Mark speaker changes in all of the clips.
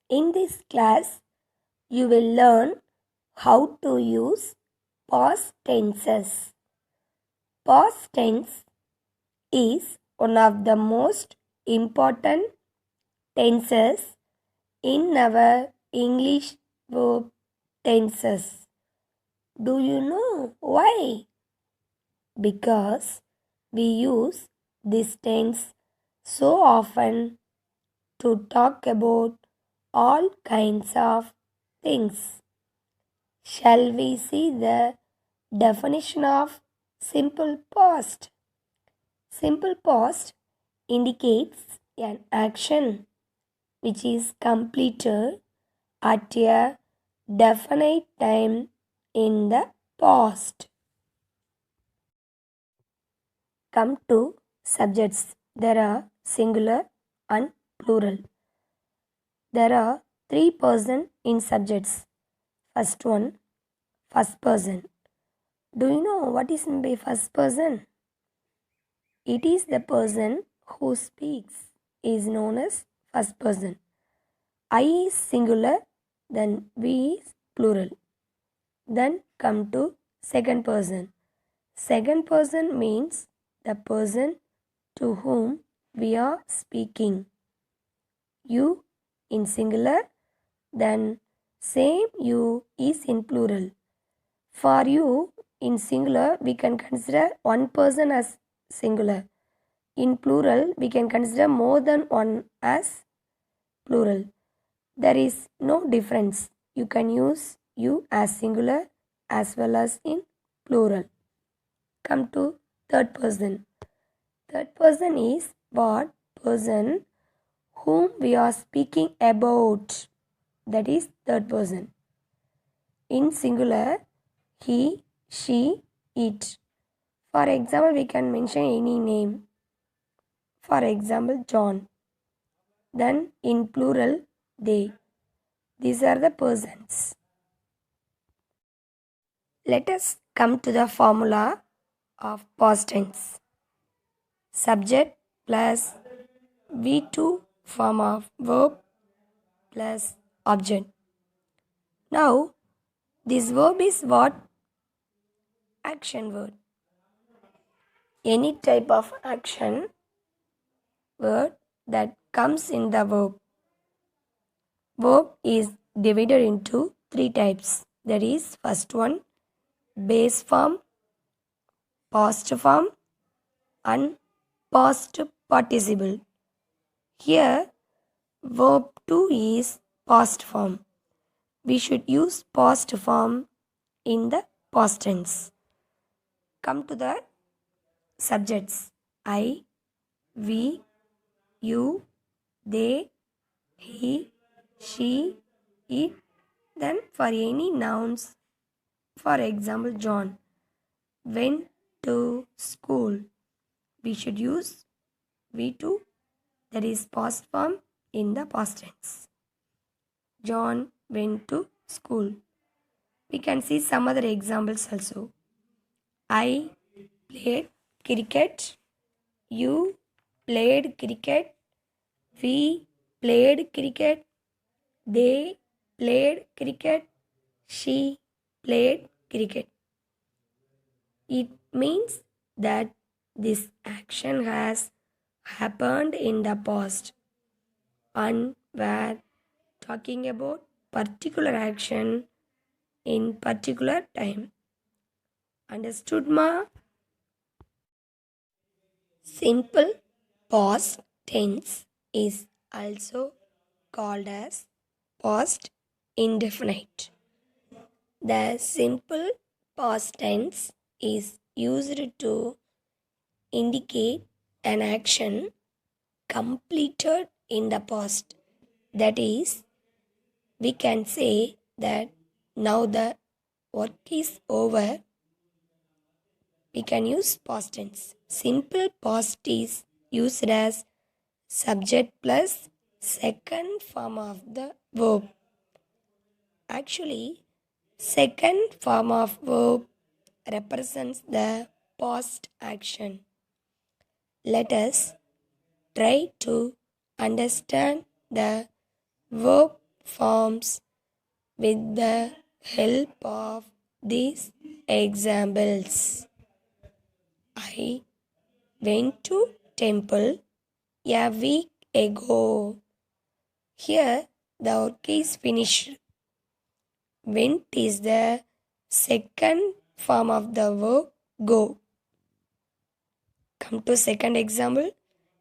Speaker 1: In this class, you will learn how to use past tenses. Past tense is one of the most important tenses in our English verb tenses. Do you know why? Because we use this tense so often to talk about all kinds of things. Shall we see the definition of simple past? Simple past indicates an action which is completed at a definite time in the past. Come to subjects. There are singular and plural. There are three persons in subjects. First one, first person. Do you know what is meant by first person? It is the person who speaks is known as first person. I is singular, then we is plural. Then come to second person. Second person means the person to whom we are speaking. You in singular, then same you is in plural. For you in singular, we can consider one person as singular. In plural, we can consider more than one as plural. There is no difference. You can use you as singular as well as in plural. Come to third person. Third person is what person whom we are speaking about. That is third person. In singular, he, she, it. For example, we can mention any name. For example, John. Then in plural, they. These are the persons. Let us come to the formula of past tense. Subject plus V2 form of verb plus object. Now, this verb is what? Action word. Any type of action word that comes in the verb. Verb is divided into three types. That is, first one, base form, past form, and past participle. Here, verb 2 is past form. We should use past form in the past tense. Come to the subjects. I, we, you, they, he, she, it. Then for any nouns, for example, John went to school. We should use V2, that is past form in the past tense. John went to school. We can see some other examples also. I played cricket. You played cricket. We played cricket. They played cricket. She played cricket. It means that this action has happened in the past and we're talking about particular action in particular time. Understood, ma? Simple past tense is also called as past indefinite. The simple past tense is used to indicate an action completed in the past. That is, we can say that now the work is over. We can use past tense. Simple past is used as subject plus second form of the verb. Actually, second form of verb represents the past action. Let us try to understand the verb forms with the help of these examples. I went to temple a week ago. Here the work is finished. Went is the second form of the verb go. Come to second example.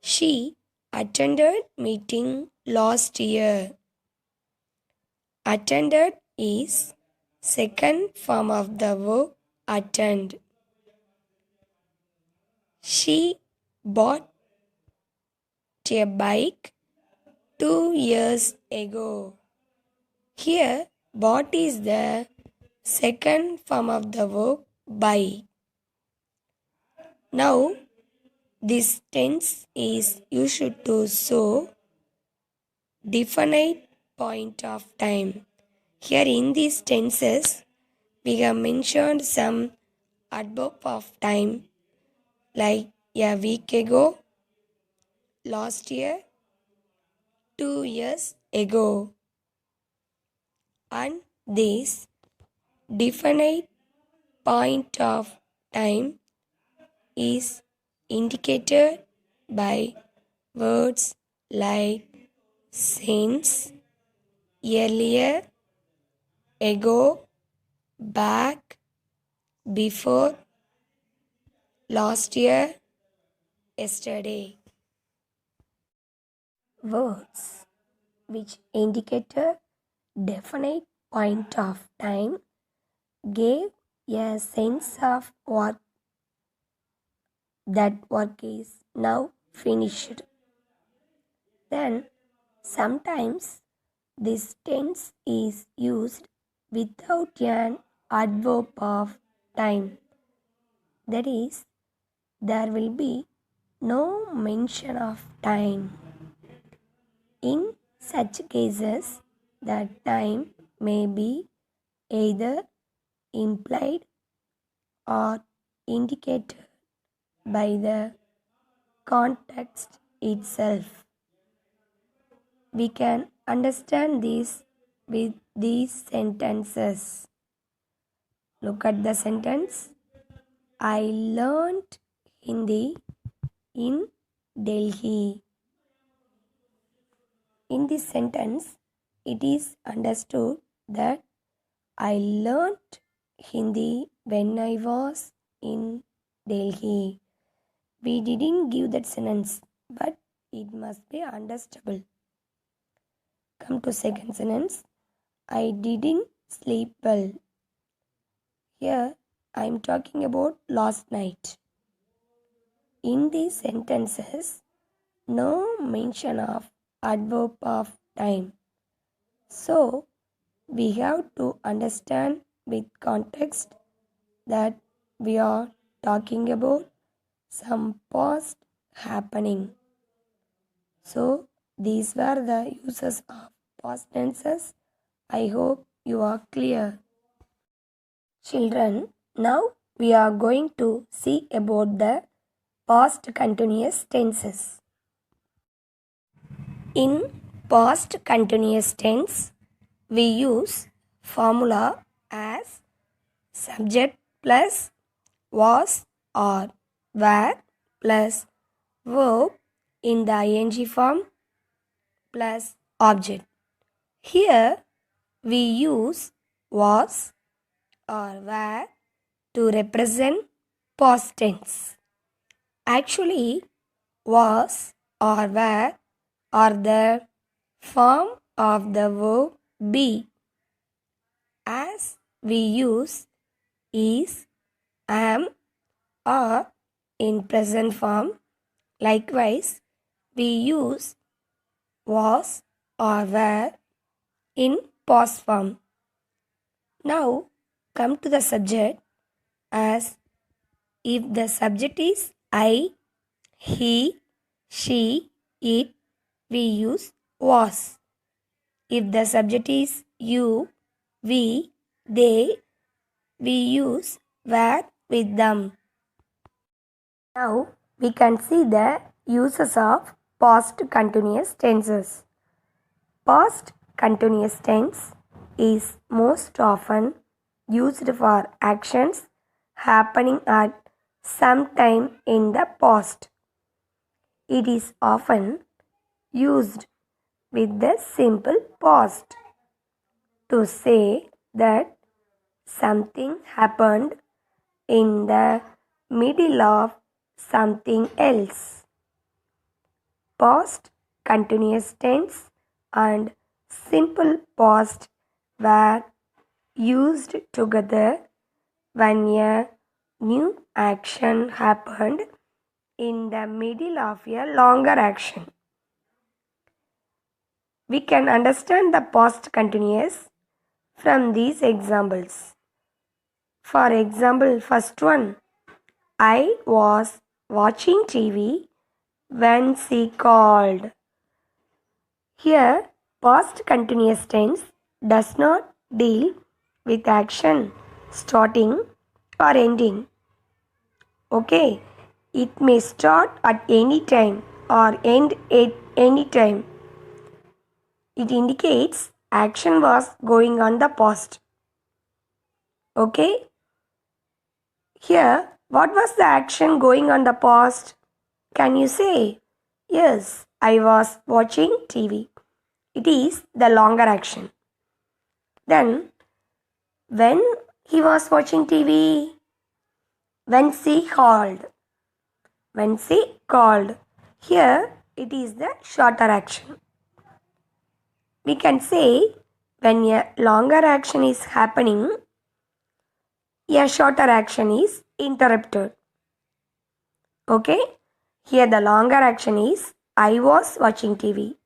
Speaker 1: She attended meeting last year. Attended is second form of the verb attend. She bought a bike 2 years ago. Here, bought is the second form of the verb buy. Now, this tense is used to show definite point of time. Here in these tenses, we have mentioned some adverb of time like a week ago, last year, 2 years ago. And this definite point of time is indicated by words like since, earlier, ago, back, before, last year, yesterday. Words which indicate a definite point of time gave a sense of what that work is now finished. Then sometimes this tense is used without an adverb of time. That is, there will be no mention of time. In such cases, the time may be either implied or indicated by the context itself. We can understand this with these sentences. Look at the sentence. I learned Hindi in Delhi. In this sentence, it is understood that I learned Hindi when I was in Delhi. We didn't give that sentence, but it must be understandable. Come to second sentence. I didn't sleep well. Here I am talking about last night. In these sentences, no mention of adverb of time. So we have to understand with context that we are talking about some past happening. So these were the uses of past tenses. I hope you are clear. Children, now we are going to see about the past continuous tenses. In past continuous tense, we use formula as subject plus was or were plus verb in the ing form plus object. Here we use was or were to represent past tense. Actually, was or were are the form of the verb be, as we use is, am, or in present form. Likewise, we use was or were in past form. Now, come to the subject, as if the subject is I, he, she, it, we use was. If the subject is you, we, they, we use were with them. Now we can see the uses of past continuous tenses. Past continuous tense is most often used for actions happening at some time in the past. It is often used with the simple past to say that something happened in the middle of something else. Past continuous tense and simple past were used together when a new action happened in the middle of a longer action. We can understand the past continuous from these examples. For example, first one, I was watching TV when she called. Here, past continuous tense does not deal with action starting or ending. Okay, it may start at any time or end at any time. It indicates action was going on the past. Okay, here, what was the action going on the past? Can you say? Yes, I was watching TV. It is the longer action. Then, when he was watching TV, when she called. When she called. Here, it is the shorter action. We can say when a longer action is happening, a shorter action is interrupted. Okay? Here the longer action is I was watching TV.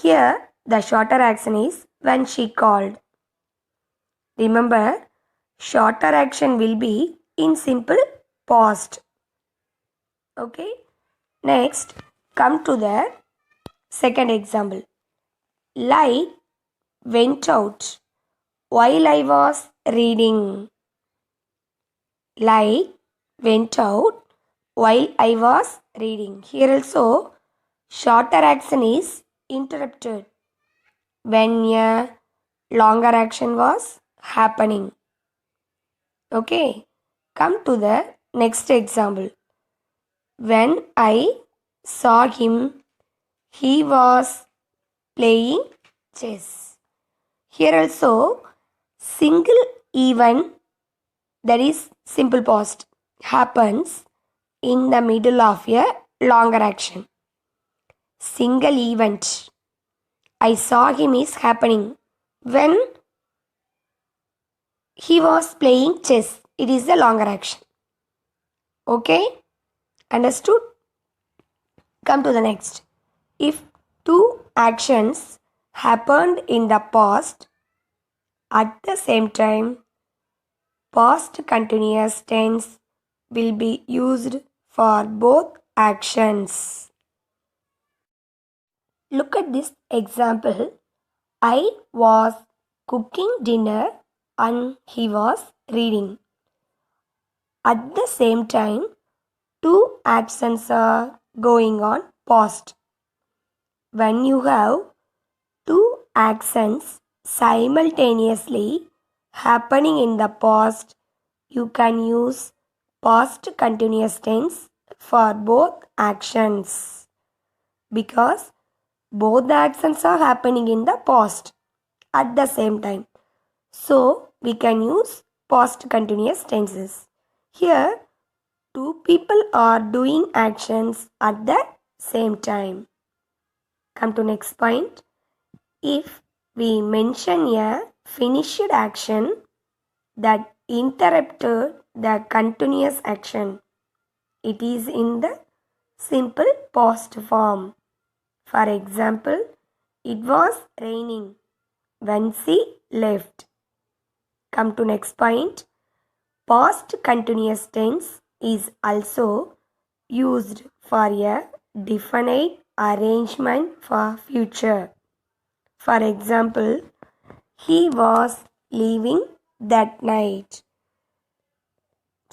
Speaker 1: Here the shorter action is when she called. Remember, shorter action will be in simple past. Okay? Next, come to the second example. Light went out while I was reading. Light went out while I was reading. Here also, shorter action is interrupted when a longer action was happening. Okay, come to the next example. When I saw him, he was playing chess. Here also, single event, that is simple past, happens in the middle of a longer action. Single event, I saw him, is happening when he was playing chess. It is the longer action. Okay? Understood? Come to the next. If two actions happened in the past at the same time, past continuous tense will be used for both actions. Look at this example. I was cooking dinner and he was reading. At the same time, two actions are going on past. When you have two actions simultaneously happening in the past, you can use past continuous tense for both actions because both the actions are happening in the past at the same time. So, we can use past continuous tenses. Here, two people are doing actions at the same time. Come to next point. If we mention a finished action that interrupted the continuous action, it is in the simple past form. For example, it was raining when she left. Come to next point. Past continuous tense is also used for a definite arrangement for future. For example, he was leaving that night.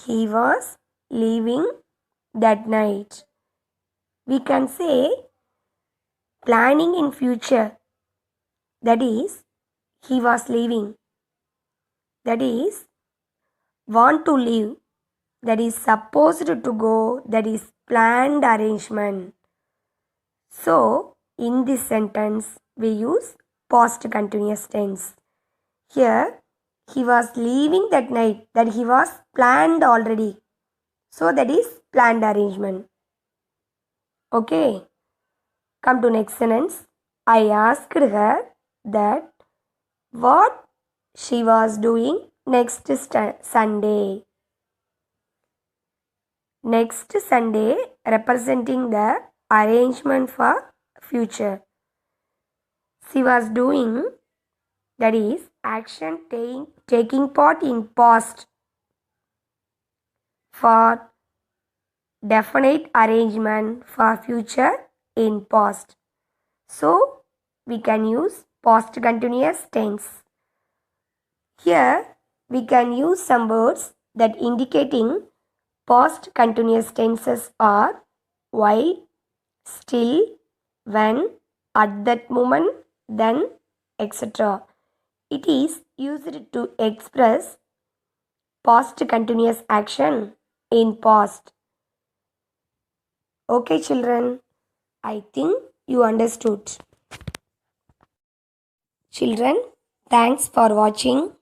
Speaker 1: He was leaving that night. We can say planning in future. that is he was leaving, that is want to leave, that is supposed to go, that is planned arrangement. So in this sentence we use past continuous tense. Here he was leaving that night, that he was planned already. So that is planned arrangement. Okay. Come to next sentence. I asked her that what she was doing next Sunday. Next Sunday representing the arrangement for future. She was doing, that is action taking part in past for definite arrangement for future in past. So we can use past continuous tense. Here we can use some words that indicating past continuous tenses are while, still, when, at that moment, then, etc. It is used to express past continuous action in past. Okay, children, I think you understood. Children, thanks for watching.